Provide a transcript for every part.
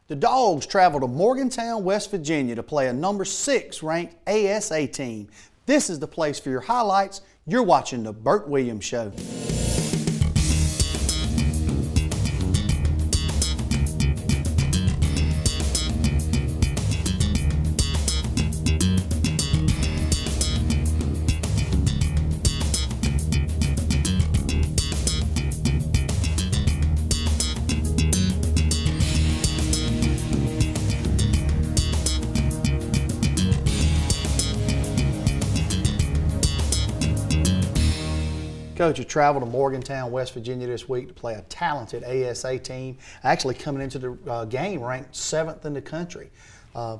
The Dogs travel to Morgantown, West Virginia to play a number 6 ranked ASA team. This is the place for your highlights. You're watching The Burt Williams Show. Coach, you traveled to Morgantown, West Virginia this week to play a talented ASA team, actually coming into the game ranked 7th in the country.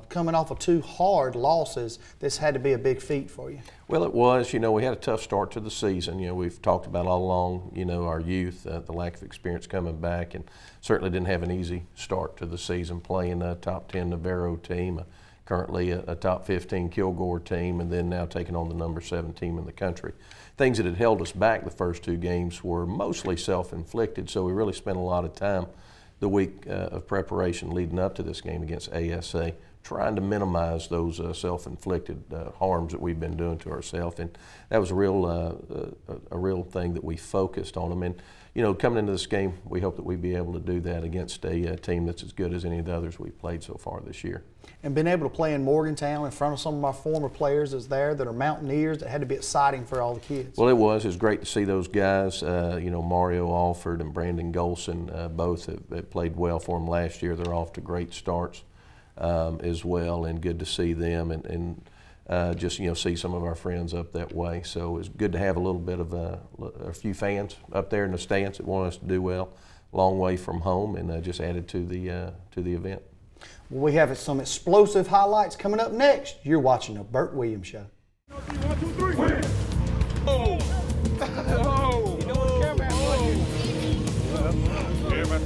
Coming off of 2 hard losses, this had to be a big feat for you. Well, it was. You know, we had a tough start to the season. You know, we've talked about all along, you know, our youth, the lack of experience coming back, and certainly didn't have an easy start to the season playing a top 10 Navarro team, currently a top 15 Kilgore team, and then now taking on the number 7 team in the country. Things that had held us back the first 2 games were mostly self-inflicted, so we really spent a lot of time the week of preparation leading up to this game against ASA trying to minimize those self-inflicted harms that we've been doing to ourselves, and that was a real thing that we focused on them. And you know, coming into this game, we hope that we'd be able to do that against a team that's as good as any of the others we've played so far this year. And being able to play in Morgantown in front of some of our former players that's there that are Mountaineers, that had to be exciting for all the kids. Well, it was. It was great to see those guys. You know, Mario Alford and Brandon Golson both have played well for them last year. They're off to great starts as well, and good to see them and just, you know, see some of our friends up that way. So it's good to have a little bit of a few fans up there in the stands that want us to do well, long way from home, and just added to the event. Well, we have some explosive highlights coming up next. You're watching The Burt Williams Show. 1, 2, 3. Win. Oh. Oh. You know what the cameraman wants. Yeah, man.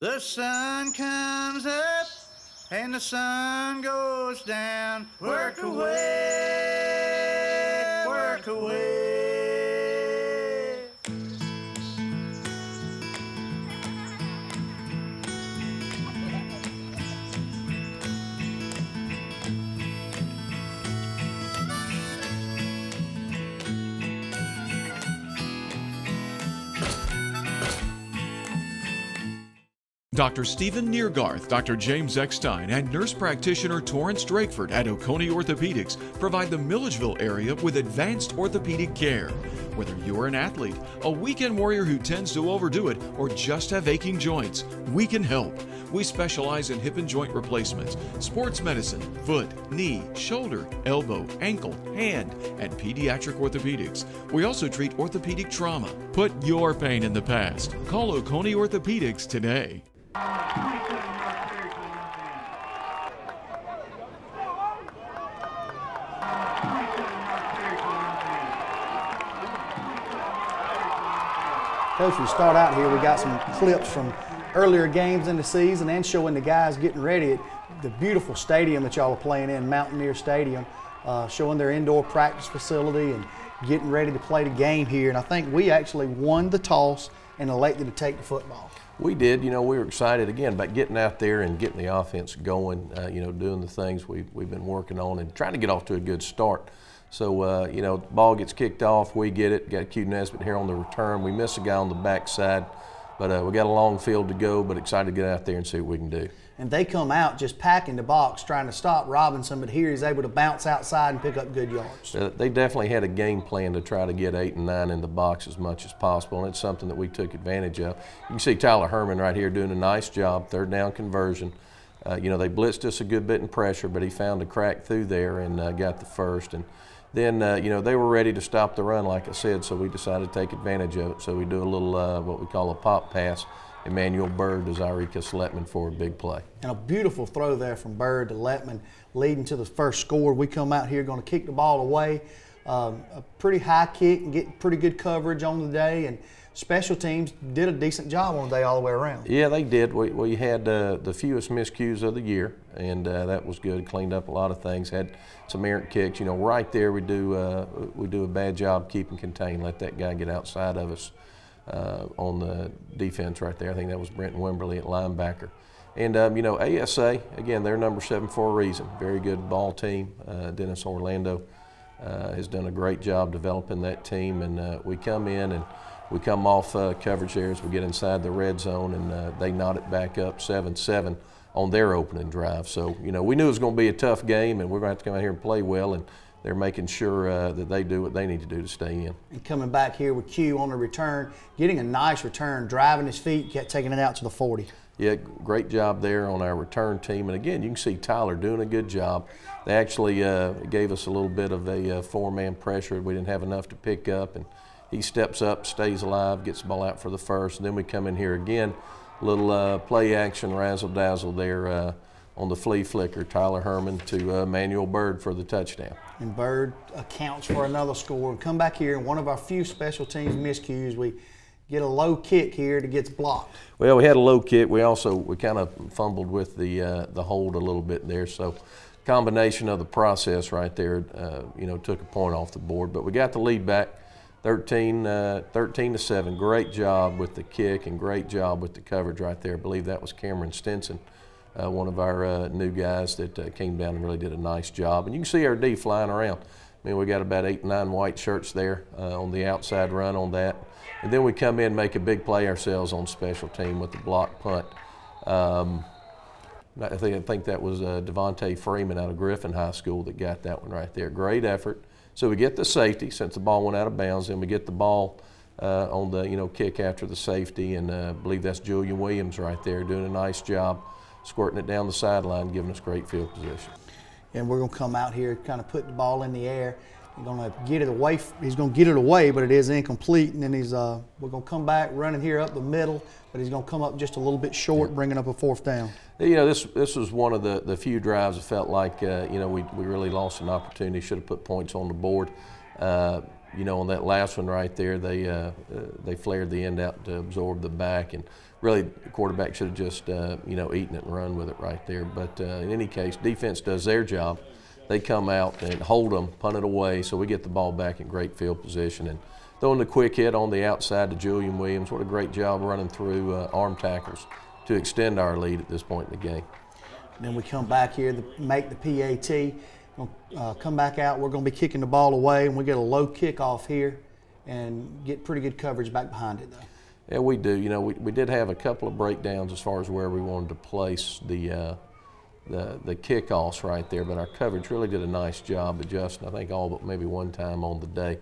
The sun comes up and the sun goes down. Work away, work away. Dr. Stephen Neergarth, Dr. James Eckstein, and nurse practitioner Torrance Drakeford at Oconee Orthopedics provide the Milledgeville area with advanced orthopedic care. Whether you're an athlete, a weekend warrior who tends to overdo it, or just have aching joints, we can help. We specialize in hip and joint replacements, sports medicine, foot, knee, shoulder, elbow, ankle, hand, and pediatric orthopedics. We also treat orthopedic trauma. Put your pain in the past. Call Oconee Orthopedics today. Coach, we start out here, we got some clips from earlier games in the season and showing the guys getting ready at the beautiful stadium that y'all are playing in, Mountaineer Stadium, showing their indoor practice facility and getting ready to play the game here. And I think we actually won the toss and elected to take the football. We did. You know, we were excited again about getting out there and getting the offense going, you know, doing the things we've been working on and trying to get off to a good start. So, you know, the ball gets kicked off, we get it, got Q Nesbitt here on the return. We miss a guy on the backside, but we got a long field to go, but excited to get out there and see what we can do. And they come out just packing the box, trying to stop Robinson, but here he's able to bounce outside and pick up good yards. They definitely had a game plan to try to get 8 and 9 in the box as much as possible, and it's something that we took advantage of. You can see Tyler Herman right here doing a nice job, 3rd down conversion. You know, they blitzed us a good bit in pressure, but he found a crack through there and got the first. And then, you know, they were ready to stop the run, like I said, so we decided to take advantage of it. So we do a little, what we call a pop pass. Emmanuel Bird to Zyricus Letman for a big play. And a beautiful throw there from Bird to Letman, leading to the first score. We come out here going to kick the ball away. A pretty high kick and get pretty good coverage on the day. And special teams did a decent job on the day all the way around. Yeah, they did. We had the fewest miscues of the year, and that was good. Cleaned up a lot of things. Had some errant kicks. You know, right there we do a bad job keeping contained. Let that guy get outside of us on the defense right there. I think that was Brenton Wimberly at linebacker. And you know, ASA again, they're number 7 for a reason. Very good ball team. Dennis Orlando has done a great job developing that team, and we come in and we come off coverage there as we get inside the red zone, and they knot it back up 7-7 on their opening drive. So, you know, we knew it was going to be a tough game, and we're going to have to come out here and play well, and they're making sure that they do what they need to do to stay in. And coming back here with Q on the return, getting a nice return, driving his feet, taking it out to the 40. Yeah, great job there on our return team. And again, you can see Tyler doing a good job. They actually gave us a little bit of a 4-man pressure. We didn't have enough to pick up, and he steps up, stays alive, gets the ball out for the first. And then we come in here again, little play action, razzle-dazzle there on the flea flicker, Tyler Herman to Emmanuel Bird for the touchdown. And Bird accounts for another score. And come back here, and one of our few special teams miscues, we get a low kick here that gets blocked. Well, we had a low kick. We kind of fumbled with the hold a little bit there. So combination of the process right there, you know, took a point off the board. But we got the lead back, 13-7. Great job with the kick and great job with the coverage right there. I believe that was Cameron Stinson, one of our new guys that came down and really did a nice job. And you can see our D flying around. I mean, we got about 8 or 9 white shirts there on the outside run on that. And then we come in and make a big play ourselves on special team with the block punt. I think that was Devontae Freeman out of Griffin High School that got that one right there. Great effort. So we get the safety since the ball went out of bounds, and we get the ball on the kick after the safety, and I believe that's Julian Williams right there doing a nice job squirting it down the sideline, giving us great field position. And we're going to come out here, kind of put the ball in the air. He's going to get it away. He's going to get it away, but it is incomplete. And then we're going to come back running here up the middle, but he's going to come up just a little bit short, bringing up a 4th down. You know, this was one of the few drives that felt like you know, we really lost an opportunity. Should have put points on the board. You know, on that last one right there, they flared the end out to absorb the back, and really the quarterback should have just you know, eaten it and run with it right there. But in any case, defense does their job. They come out and hold them, punt it away, so we get the ball back in great field position. And throwing the quick hit on the outside to Julian Williams. What a great job running through arm tackles to extend our lead at this point in the game. And then we come back here to make the PAT. Come back out. We're going to be kicking the ball away, and we get a low kickoff here and get pretty good coverage back behind it, though. Yeah, we do. You know, we did have a couple of breakdowns as far as where we wanted to place the kickoffs right there, but our coverage really did a nice job adjusting, I think all but maybe one time on the day.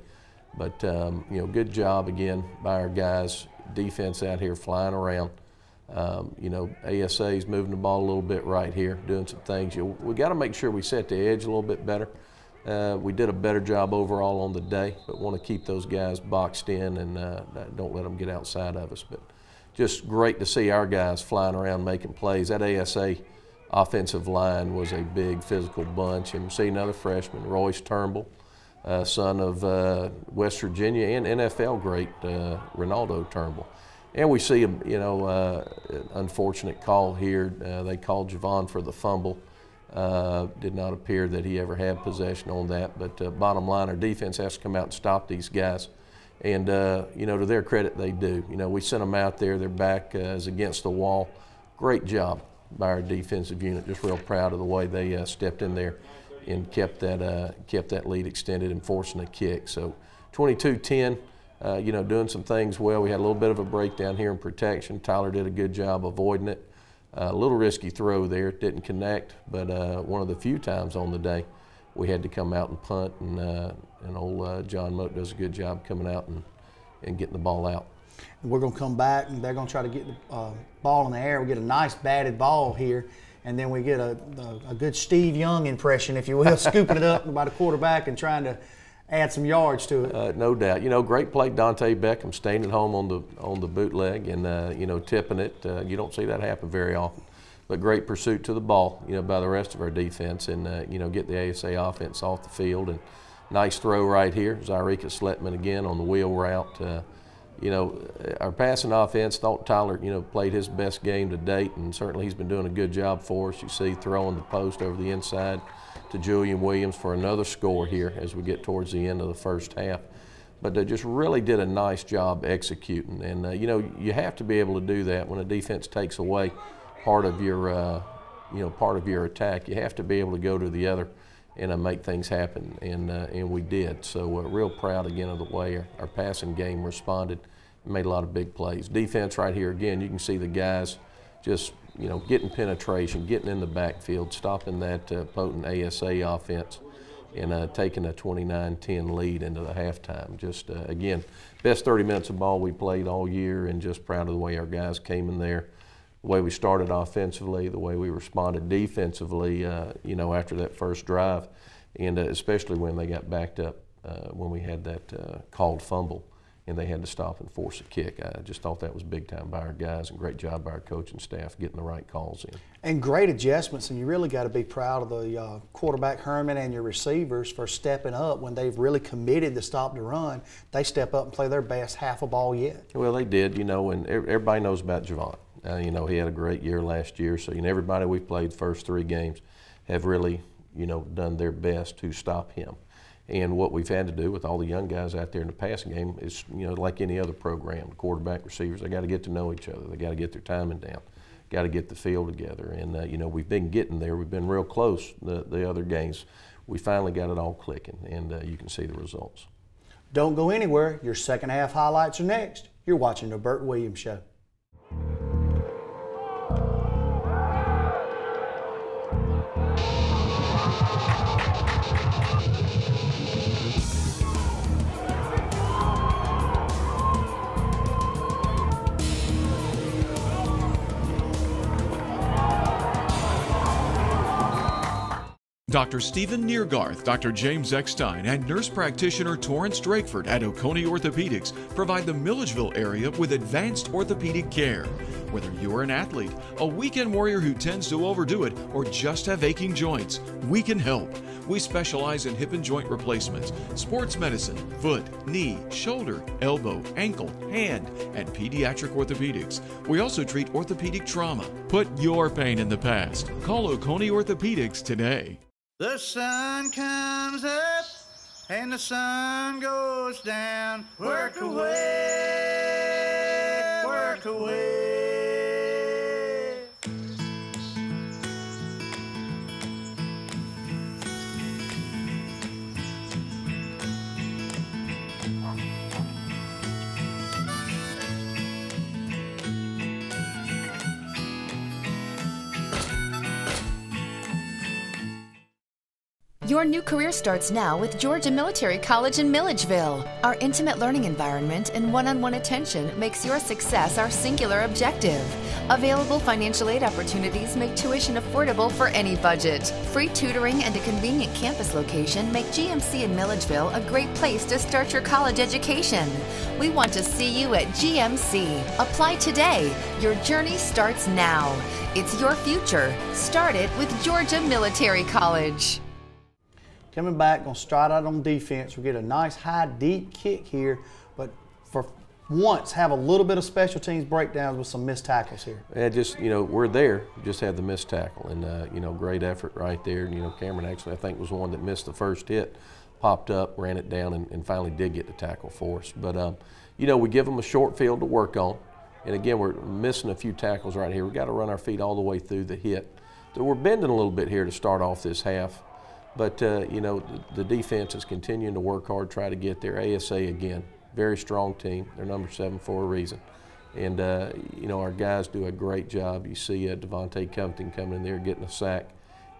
But, you know, good job again by our guys. Defense out here flying around. You know, ASA is moving the ball a little bit right here, doing some things. We got to make sure we set the edge a little bit better. We did a better job overall on the day, but want to keep those guys boxed in and don't let them get outside of us. But just great to see our guys flying around making plays. That ASA offensive line was a big physical bunch, and we see another freshman, Royce Turnbull, son of West Virginia and NFL great Ronaldo Turnbull. And we see an unfortunate call here. They called Javon for the fumble. Did not appear that he ever had possession on that, but bottom line, our defense has to come out and stop these guys. And, you know, to their credit, they do. You know, we sent them out there, their back is against the wall. Great job by our defensive unit. Just real proud of the way they stepped in there and kept that lead extended and forcing a kick. So 22-10, you know, doing some things well. We had a little bit of a breakdown here in protection. Tyler did a good job avoiding it. A little risky throw there, it didn't connect, but one of the few times on the day we had to come out and punt, and old John Moat does a good job coming out and getting the ball out. And we're going to come back, and they're going to try to get the ball in the air. We get a nice batted ball here, and then we get a good Steve Young impression, if you will, scooping it up by the quarterback and trying to add some yards to it. No doubt. You know, great play, Dante Beckham staying at home on the bootleg and you know, tipping it. You don't see that happen very often. But great pursuit to the ball, you know, by the rest of our defense, and you know, get the ASA offense off the field. And nice throw right here, Zyreka Sletman again on the wheel route. You know, our passing offense, thought Tyler, you know, played his best game to date, and certainly he's been doing a good job for us. You see throwing the post over the inside to Julian Williams for another score here as we get towards the end of the first half. But they just really did a nice job executing, and you know, you have to be able to do that when a defense takes away part of your, you know, part of your attack. You have to be able to go to the other and make things happen, and we did. So real proud again of the way our passing game responded and made a lot of big plays. Defense right here again, you can see the guys just, you know, getting penetration, getting in the backfield, stopping that potent ASA offense, and taking a 29-10 lead into the halftime. Just again, best 30 minutes of ball we played all year, and just proud of the way our guys came in there. The way we started offensively, the way we responded defensively, you know, after that first drive, and especially when they got backed up, when we had that called fumble and they had to stop and force a kick. I just thought that was big time by our guys, and great job by our coaching staff getting the right calls in. And great adjustments, and you really got to be proud of the quarterback Herman and your receivers for stepping up when they've really committed to stop the run. They step up and play their best half a ball yet. Well, they did, you know, and everybody knows about Javon. You know, he had a great year last year, so, you know, everybody we've played the first 3 games have really, you know, done their best to stop him. And what we've had to do with all the young guys out there in the passing game is, you know, like any other program, quarterback, receivers, they got to get to know each other. They got to get their timing down, got to get the field together. And, you know, we've been getting there. We've been real close the other games. We finally got it all clicking, and you can see the results. Don't go anywhere. Your second half highlights are next. You're watching The Burt Williams Show. Dr. Stephen Neergarth, Dr. James Eckstein, and nurse practitioner Torrance Drakeford at Oconee Orthopedics provide the Milledgeville area with advanced orthopedic care. Whether you're an athlete, a weekend warrior who tends to overdo it, or just have aching joints, we can help. We specialize in hip and joint replacements, sports medicine, foot, knee, shoulder, elbow, ankle, hand, and pediatric orthopedics. We also treat orthopedic trauma. Put your pain in the past. Call Oconee Orthopedics today. The sun comes up and the sun goes down. Work away, work away. Your new career starts now with Georgia Military College in Milledgeville. Our intimate learning environment and one-on-one attention makes your success our singular objective. Available financial aid opportunities make tuition affordable for any budget. Free tutoring and a convenient campus location make GMC in Milledgeville a great place to start your college education. We want to see you at GMC. Apply today. Your journey starts now. It's your future. Start it with Georgia Military College. Coming back, going to start out on defense. We get a nice high, deep kick here, but for once have a little bit of special teams breakdowns with some missed tackles here. Yeah, just, you know, we're there, just had the missed tackle, and, you know, great effort right there. You know, Cameron actually, I think, was the one that missed the first hit, popped up, ran it down, and finally did get the tackle for us. But, you know, we give them a short field to work on, and again, we're missing a few tackles right here. We've got to run our feet all the way through the hit. So we're bending a little bit here to start off this half. But, you know, the defense is continuing to work hard, try to get there. ASA, again, very strong team. They're number 7 for a reason. And, you know, our guys do a great job. You see Devontae Covington coming in there, getting a sack,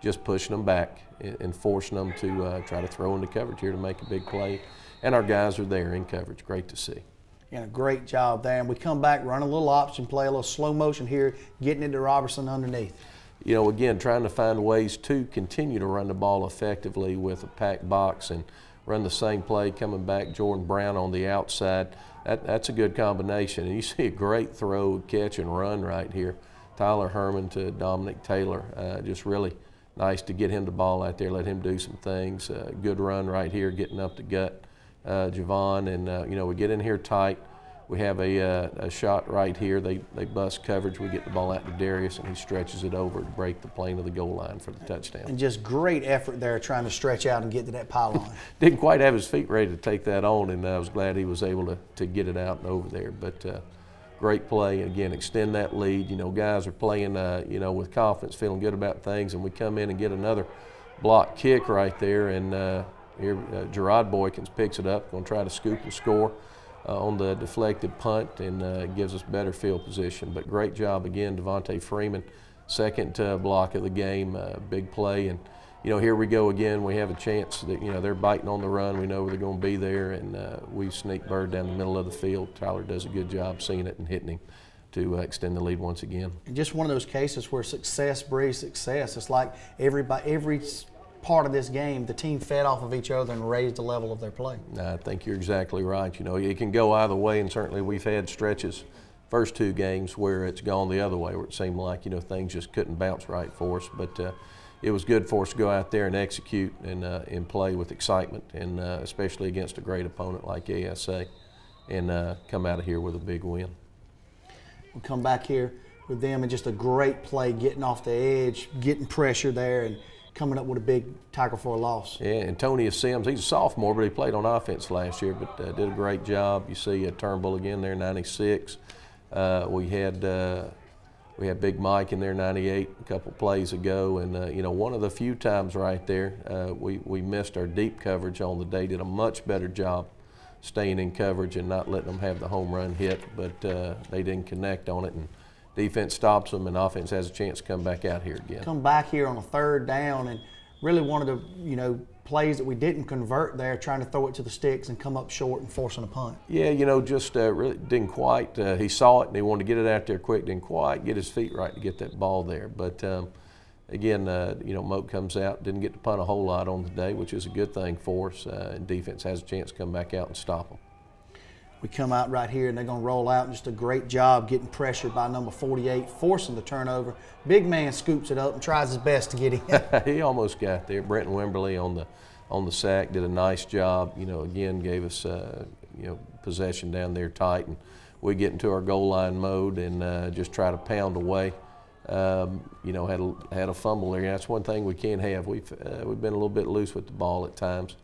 just pushing them back and forcing them to try to throw into coverage here to make a big play. And our guys are there in coverage. Great to see. And a great job there. And we come back, run a little option play, a little slow motion here, getting into Robertson underneath. you know, again, trying to find ways to continue to run the ball effectively with a packed box and run the same play coming back, Jordan Brown on the outside. That's a good combination. And you see a great throw, catch, and run right here. Tyler Herman to Dominic Taylor. Just really nice to get him the ball out there, let him do some things. Good run right here, getting up the gut, Javon. And, you know, we get in here tight. We have a shot right here. They bust coverage. We get the ball out to Darius, and he stretches it over to break the plane of the goal line for the touchdown. And just great effort there trying to stretch out and get to that pylon. Didn't quite have his feet ready to take that on, and I was glad he was able to get it out and over there. But great play. Again, extend that lead. You know, guys are playing, you know, with confidence, feeling good about things, and we come in and get another block kick right there, and here Gerard Boykins picks it up, going to try to scoop and score on the deflected punt, and gives us better field position. But great job again, Devontae Freeman, second block of the game, big play. And you know, here we go again. We have a chance that, you know, they're biting on the run. We know they're going to be there, and we sneak Bird down the middle of the field. Tyler does a good job seeing it and hitting him to extend the lead once again. And just one of those cases where success breeds success. It's like every part of this game, the team fed off of each other and raised the level of their play. I think you're exactly right. You know, it can go either way, and certainly we've had stretches, first two games, where it's gone the other way, where it seemed like, you know, things just couldn't bounce right for us. But it was good for us to go out there and execute and play with excitement, and especially against a great opponent like ASA, and come out of here with a big win. We'll come back here with them, and just a great play, getting off the edge, getting pressure there, and coming up with a big tackle for a loss. Yeah, Antonio Sims, he's a sophomore, but he played on offense last year, but did a great job. You see Turnbull again there, 96. We had Big Mike in there, 98, a couple plays ago, and you know, one of the few times right there we missed our deep coverage on the day. Did a much better job staying in coverage and not letting them have the home run hit, but they didn't connect on it, and defense stops them, and offense has a chance to come back out here again. Come back here on a third down, and really one of the, you know, plays that we didn't convert there, trying to throw it to the sticks and come up short and forcing a punt. Yeah, you know, just really didn't quite. He saw it and he wanted to get it out there quick. Didn't quite get his feet right to get that ball there. But again, you know, Moak comes out, didn't get to punt a whole lot on the day, which is a good thing for us. And defense has a chance to come back out and stop them. We come out right here, and they're going to roll out, and just a great job getting pressured by number 48, forcing the turnover. Big man scoops it up and tries his best to get in. He almost got there. Brenton Wimberly on the sack did a nice job. You know, again, gave us you know, possession down there tight, and we get into our goal line mode and just try to pound away. You know, had a fumble there. That's one thing we can't have. We've been a little bit loose with the ball at times.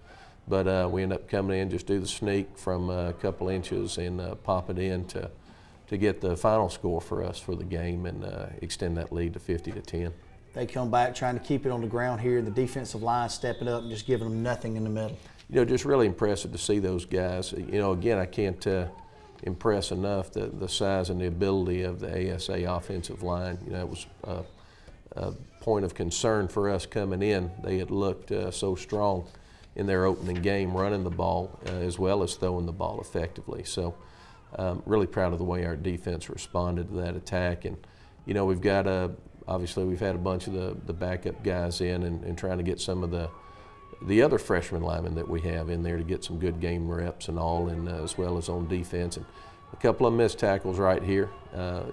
But we end up coming in, just do the sneak from a couple inches and pop it in to get the final score for us for the game, and extend that lead to 50-10. They come back trying to keep it on the ground here. The defensive line stepping up and just giving them nothing in the middle. You know, just really impressive to see those guys. You know, again, I can't impress enough the size and the ability of the ASA offensive line. You know, it was a point of concern for us coming in. They had looked so strong in their opening game, running the ball as well as throwing the ball effectively. So really proud of the way our defense responded to that attack. And you know, we've got obviously we've had a bunch of the backup guys in, and trying to get some of the other freshman linemen that we have in there to get some good game reps and all, and as well as on defense. And a couple of missed tackles right here.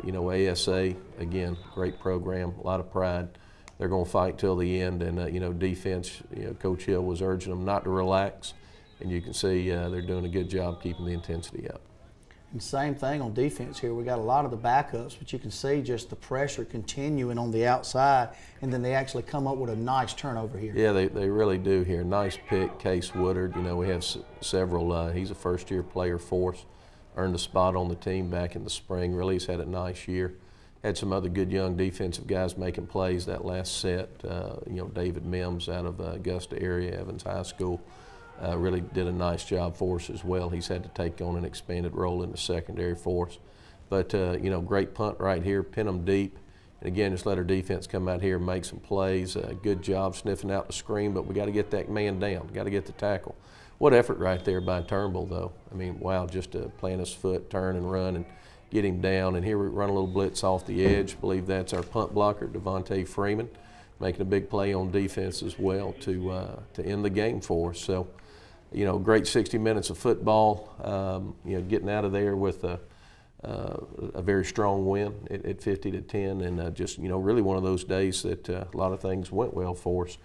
You know, ASA, again, great program, a lot of pride. They're going to fight till the end, and you know, defense, you know, Coach Hill was urging them not to relax, and you can see they're doing a good job keeping the intensity up. And same thing on defense here. We got a lot of the backups, but you can see just the pressure continuing on the outside, and then they actually come up with a nice turnover here. Yeah, they really do here. Nice pick, Case Woodard. You know, we have several. He's a first-year player for us. Earned a spot on the team back in the spring. Really has had a nice year. Had some other good young defensive guys making plays that last set. You know, David Mims out of Augusta area, Evans High School, really did a nice job for us as well. He's had to take on an expanded role in the secondary for us. But, you know, great punt right here, pin them deep. And again, just let our defense come out here and make some plays. Good job sniffing out the screen, but we got to get that man down. Got to get the tackle. What effort right there by Turnbull, though. I mean, wow, just to plant his foot, turn and run, and get him down. And here we run a little blitz off the edge. I believe that's our punt blocker, Devontae Freeman, making a big play on defense as well to end the game for us. So, you know, great 60 minutes of football. You know, getting out of there with a very strong win at 50-10, and just, you know, really one of those days that a lot of things went well for us.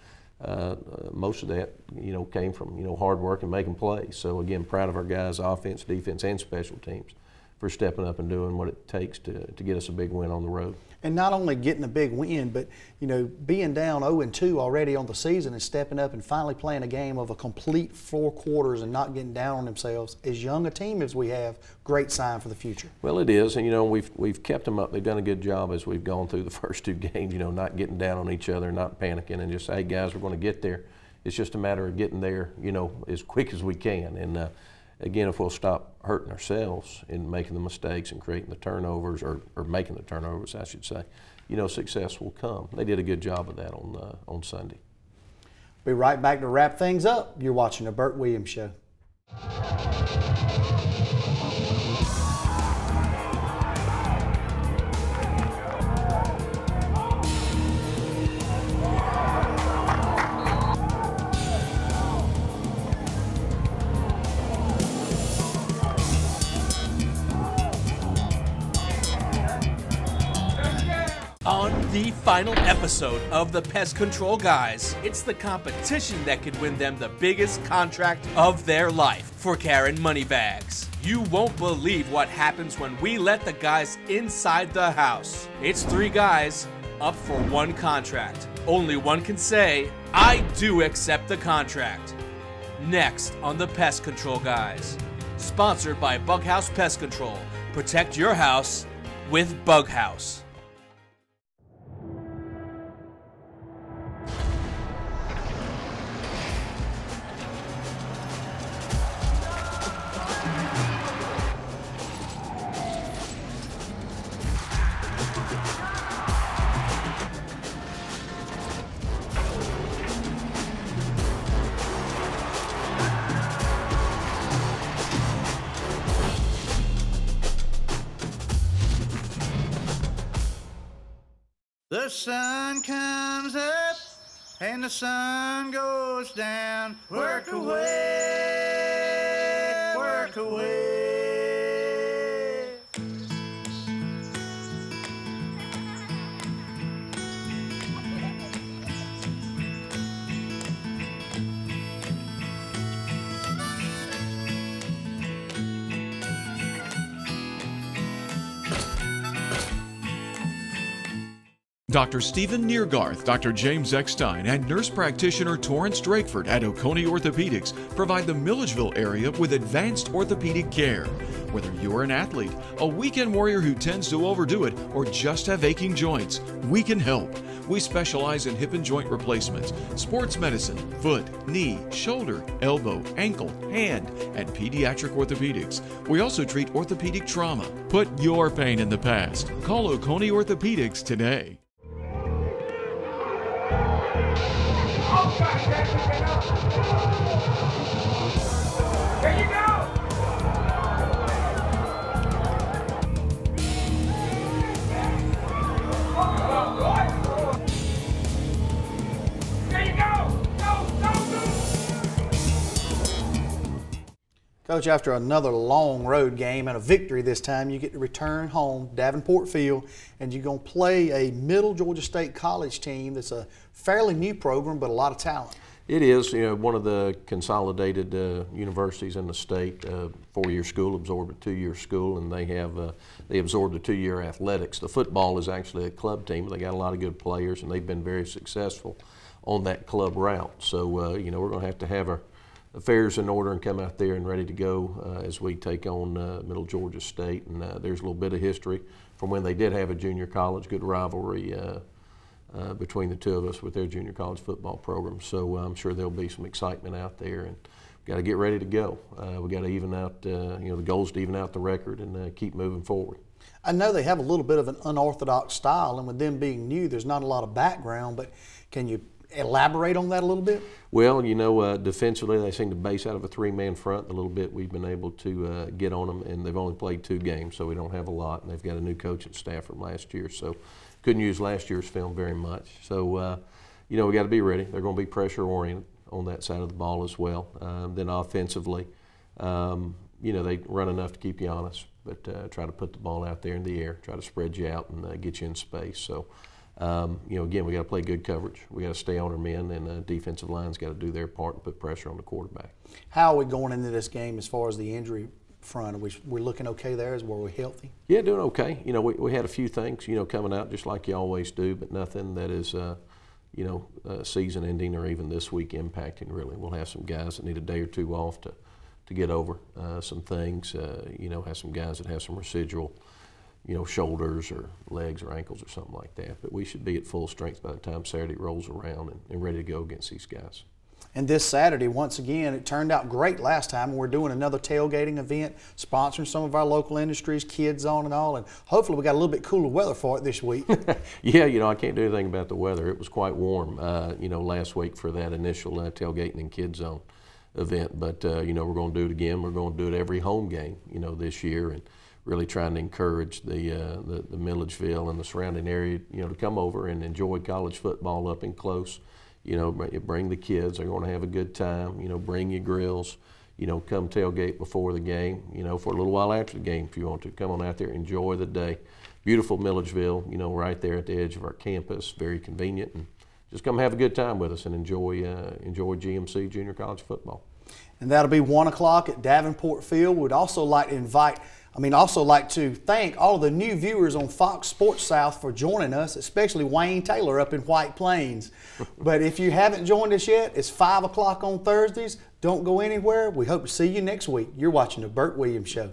Most of that, you know, came from, you know, hard work and making plays. So again, proud of our guys, offense, defense, and special teams, for stepping up and doing what it takes to get us a big win on the road. And not only getting a big win, but, you know, being down 0-2 already on the season and stepping up and finally playing a game of a complete 4 quarters and not getting down on themselves. As young a team as we have, great sign for the future. Well, it is, and, you know, we've kept them up. They've done a good job as we've gone through the first 2 games, you know, not getting down on each other, not panicking, and just, hey, guys, we're going to get there. It's just a matter of getting there, you know, as quick as we can. And again, if we'll stop hurting ourselves and making the mistakes and creating the turnovers, or making the turnovers, I should say, you know, success will come. They did a good job of that on Sunday. Be right back to wrap things up. You're watching the Burt Williams Show. On the final episode of the Pest Control Guys, it's the competition that could win them the biggest contract of their life for Karen Moneybags. You won't believe what happens when we let the guys inside the house. It's 3 guys up for 1 contract. Only one can say, I do accept the contract. Next on the Pest Control Guys. Sponsored by Bughouse Pest Control. Protect your house with Bughouse. The sun comes up and the sun goes down. Work away, work away. Dr. Stephen Neergarth, Dr. James Eckstein, and nurse practitioner Torrance Drakeford at Oconee Orthopedics provide the Milledgeville area with advanced orthopedic care. Whether you're an athlete, a weekend warrior who tends to overdo it, or just have aching joints, we can help. We specialize in hip and joint replacements, sports medicine, foot, knee, shoulder, elbow, ankle, hand, and pediatric orthopedics. We also treat orthopedic trauma. Put your pain in the past. Call Oconee Orthopedics today. There you go! There you go! Go! Coach, after another long road game and a victory this time, you get to return home, Davenport Field, and you're going to play a Middle Georgia State College team that's a fairly new program, but a lot of talent. It is, you know, one of the consolidated universities in the state. 4-year school absorbed a 2-year school, and they absorbed the 2-year athletics. The football is actually a club team. They got a lot of good players, and they've been very successful on that club route. So, you know, we're going to have our affairs in order and come out there and ready to go as we take on Middle Georgia State. And there's a little bit of history from when they did have a junior college, good rivalry between the two of us with their junior college football program. So I'm sure there'll be some excitement out there, and we've got to get ready to go. We've got to even out, you know, the goal is to even out the record and keep moving forward. I know they have a little bit of an unorthodox style, and with them being new, there's not a lot of background, but can you elaborate on that a little bit? Well, you know, defensively they seem to base out of a 3-man front. The little bit we've been able to get on them, and they've only played 2 games, so we don't have a lot. And they've got a new coaching staff from last year, so couldn't use last year's film very much. So, you know, we got to be ready. They're going to be pressure oriented on that side of the ball as well. Then offensively, you know, they run enough to keep you honest, but try to put the ball out there in the air, try to spread you out and get you in space. So, you know, again, we got to play good coverage. We got to stay on our men, and the defensive line's got to do their part and put pressure on the quarterback. How are we going into this game as far as the injury front? We're looking okay there? Were we healthy? Yeah, doing okay. You know, we had a few things, you know, coming out just like you always do, but nothing that is, you know, season ending or even this week impacting really. We'll have some guys that need a day or 2 off to get over some things. You know, have some guys that have some residual, you know, shoulders or legs or ankles or something like that. But we should be at full strength by the time Saturday rolls around and ready to go against these guys. And this Saturday, once again, it turned out great last time. We're doing another tailgating event, sponsoring some of our local industries, Kids On and all, and hopefully we got a little bit cooler weather for it this week. Yeah, you know, I can't do anything about the weather. It was quite warm, you know, last week for that initial tailgating and Kids On event. But, you know, we're going to do it again. We're going to do it every home game, you know, this year, and really trying to encourage the Milledgeville and the surrounding area, you know, to come over and enjoy college football up and close. You know, bring the kids. They're going to have a good time. You know, bring your grills. You know, come tailgate before the game. You know, for a little while after the game if you want to. Come on out there, enjoy the day. Beautiful Milledgeville, you know, right there at the edge of our campus. Very convenient. And just come have a good time with us and enjoy GMC Junior College football. And that'll be 1 o'clock at Davenport Field. We'd also like to thank all of the new viewers on Fox Sports South for joining us, especially Wayne Taylor up in White Plains. But if you haven't joined us yet, it's 5 o'clock on Thursdays. Don't go anywhere. We hope to see you next week. You're watching The Burt Williams Show.